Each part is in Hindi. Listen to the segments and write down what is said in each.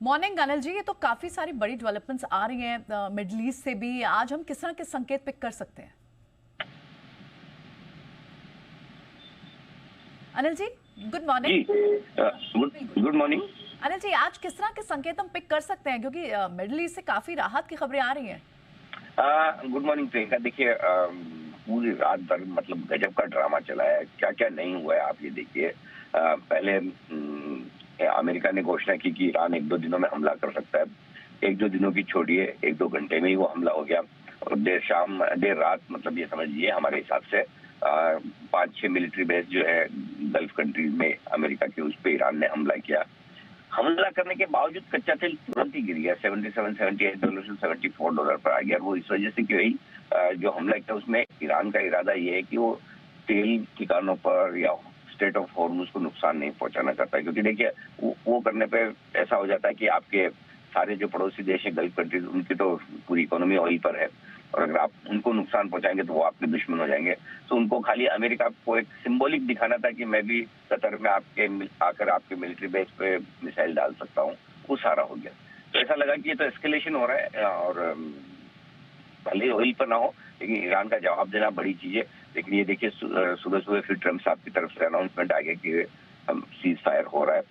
मॉर्निंग अनिल जी, ये तो काफी सारी बड़ी डेवलपमेंट्स आ रही हैं मिडल ईस्ट से भी। आज हम किस तरह के संकेत पिक कर सकते हैं? Anil ji, good ji morning. Good morning. Anil ji, आज किस तरह के संकेत हम पिक कर सकते हैं, क्योंकि मिडल ईस्ट से काफी राहत की खबरें आ रही हैं। Good morning Priyanka. देखिए, पूरी रात भर मतलब गजब का ड्रामा चला है। क्या क्या नहीं हुआ है आप ये देखिए। पहले अमेरिका ने घोषणा की कि ईरान एक दो दिनों में हमला कर सकता है। एक दो दिनों की छोड़िए, एक दो घंटे में ही वो हमला हो गया। और देर रात मतलब ये समझिए हमारे हिसाब से 5-6 मिलिट्री बेस जो है गल्फ कंट्रीज में अमेरिका के, उस पर ईरान ने हमला किया। हमला करने के बावजूद कच्चा तेल तुरंत ही गिर गया। $77-78 से $74 पर आ गया। वो इस वजह से कि भाई जो हमला किया उसमें ईरान का इरादा ये है कि वो तेल ठिकानों पर या स्टेट ऑफ हॉर्मुज को नुकसान नहीं पहुंचाना चाहता है। क्योंकि देखिए वो करने पे ऐसा हो जाता है कि आपके सारे जो पड़ोसी देश है गल्फ कंट्रीज, उनकी तो पूरी इकोनॉमी ऑयल पर है, और अगर आप उनको नुकसान पहुंचाएंगे तो वो आपके दुश्मन हो जाएंगे। तो उनको खाली अमेरिका को एक सिंबॉलिक दिखाना था कि मैं भी कतर में आकर आपके मिलिट्री बेस पे मिसाइल डाल सकता हूँ। वो सारा हो गया। तो ऐसा लगा कि ये तो एस्केलेशन हो रहा है, और भले ही ऑयल पर ना हो लेकिन ईरान का जवाब देना बड़ी चीज है। लेकिन ये देखिए सुबह सुबह फिर ट्रम्प साहब की तरफ से अनाउंसमेंट आ गया कि सीज फायर हो रहा है।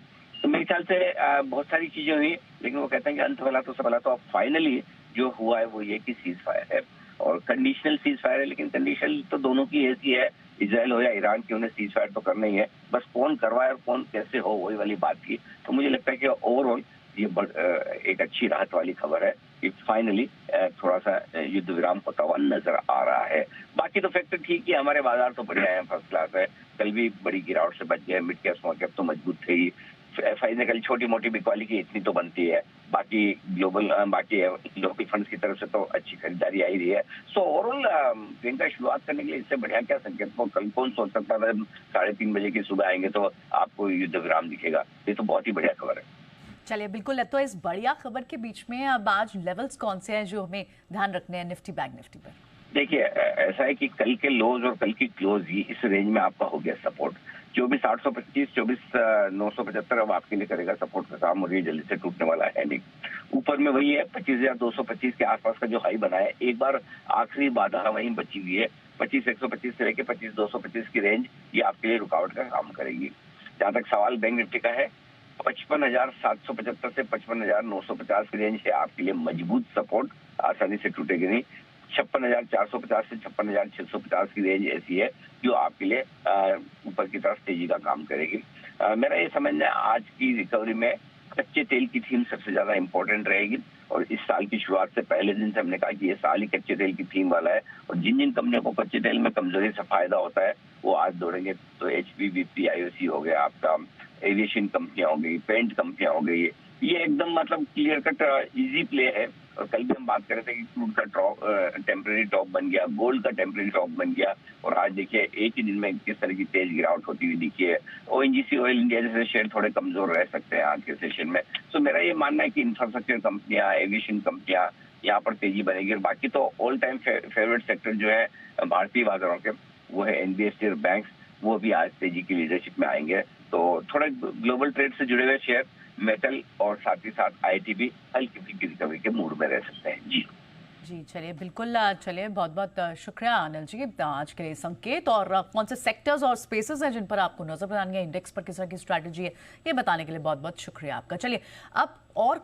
तो मेरे ख्याल से बहुत सारी चीजें हुई, लेकिन वो कहते हैं कि अंत भला तो सब भला। तो अब फाइनली जो हुआ है वो ये कि सीज फायर है, और कंडीशनल सीज फायर है। लेकिन कंडीशनल तो दोनों की ऐसी है, इजराइल हो या ईरान की, उन्हें सीज फायर तो करना ही है। बस कौन करवाए और कौन कैसे हो वही वाली बात की। तो मुझे लगता है कि ओवरऑल ये एक अच्छी राहत वाली खबर है कि फाइनली थोड़ा सा युद्ध विराम होता हुआ नजर आ रहा है। बाकी तो फैक्टर ठीक है, हमारे बाजार तो बढ़िया है, फर्स्ट क्लास है। कल भी बड़ी गिरावट से बच गए। मिड कैप स्मॉल कैप तो मजबूत थे ही। एफआई ने कल छोटी मोटी बिकवाली की, इतनी तो बनती है। बाकी बाकी लोकल फंड्स की तरफ से तो अच्छी खरीदारी आई रही है। सो ओवरऑल प्रियंका, शुरुआत करने के लिए इससे बढ़िया क्या संकेत को कल कौन सोच सकता था 3:30 बजे की सुबह आएंगे तो आपको युद्ध विराम दिखेगा। ये तो बहुत ही बढ़िया खबर है। चलिए, बिल्कुल। तो इस बढ़िया खबर के बीच में अब आज लेवल्स कौन से हैं जो हमें ध्यान रखने हैं निफ्टी बैंक निफ्टी पर? देखिए, ऐसा है कि कल के लोज और कल की क्लोज ही इस रेंज में आपका हो गया सपोर्ट। 24,825, 24,975 अब आपके लिए करेगा सपोर्ट का काम, और ये जल्दी से टूटने वाला है नहीं। ऊपर में वही है 25,225 के आसपास का जो हाई बना है। एक बार आखिरी बाधा वहीं बची हुई है, 25,125 से लेकर 25,225 की रेंज, ये आपके लिए रुकावट का काम करेगी। जहां तक सवाल बैंक निफ्टी का है, 55,775 से 55,950 की रेंज है आपके लिए मजबूत सपोर्ट, आसानी से टूटेगी नहीं। 56,450 से 56,650 की रेंज ऐसी है जो आपके लिए ऊपर की तरफ तेजी का काम करेगी। मेरा ये समझना है आज की रिकवरी में कच्चे तेल की थीम सबसे ज्यादा इंपॉर्टेंट रहेगी। और इस साल की शुरुआत से पहले दिन से हमने कहा कि ये साल ही कच्चे तेल की थीम वाला है, और जिन जिन कंपनियों को कच्चे तेल में कमजोरी से फायदा होता है वो आज दौड़ेंगे। तो एचपी, बीपी, आईओसी हो गया, आपका एविएशन कंपनियां हो गई, पेंट कंपनियां हो गई, ये एकदम मतलब क्लियर कट इजी प्ले है। और कल भी हम बात कर रहे थे कि क्रूड का टेम्परेरी टॉप बन गया, गोल्ड का टेम्परेरी टॉप बन गया, और आज देखिए एक ही दिन में किस तरह की तेज गिरावट होती हुई दिखी है। ओएनजीसी, ऑयल इंडिया जैसे शेयर थोड़े कमजोर रह सकते हैं आज के सेशन में। तो मेरा ये मानना है कि इंफ्रास्ट्रक्चर कंपनियां, एविएशन कंपनियां, यहाँ पर तेजी बनेगी। और बाकी तो ऑल टाइम फेवरेट सेक्टर जो है भारतीय बाजारों के, वो है एनबीएफसी और बैंक। वो भी आज तेजी की लीडरशिप में आएंगे। तो थोड़ा ग्लोबल ट्रेड से जुड़े हुए शेयर, मेटल और साथ ही साथ आईटी भी हल्की फुल्की रिकवरी के मूड में रह सकते हैं। जी जी, चलिए, बिल्कुल। चलिए, बहुत बहुत शुक्रिया अनिल जी आज के लिए संकेत, और कौन से सेक्टर्स और स्पेसेस हैं जिन पर आपको नजर बनानी है, इंडेक्स पर किस तरह की स्ट्रैटेजी है, ये बताने के लिए बहुत बहुत शुक्रिया आपका। चलिए, अब और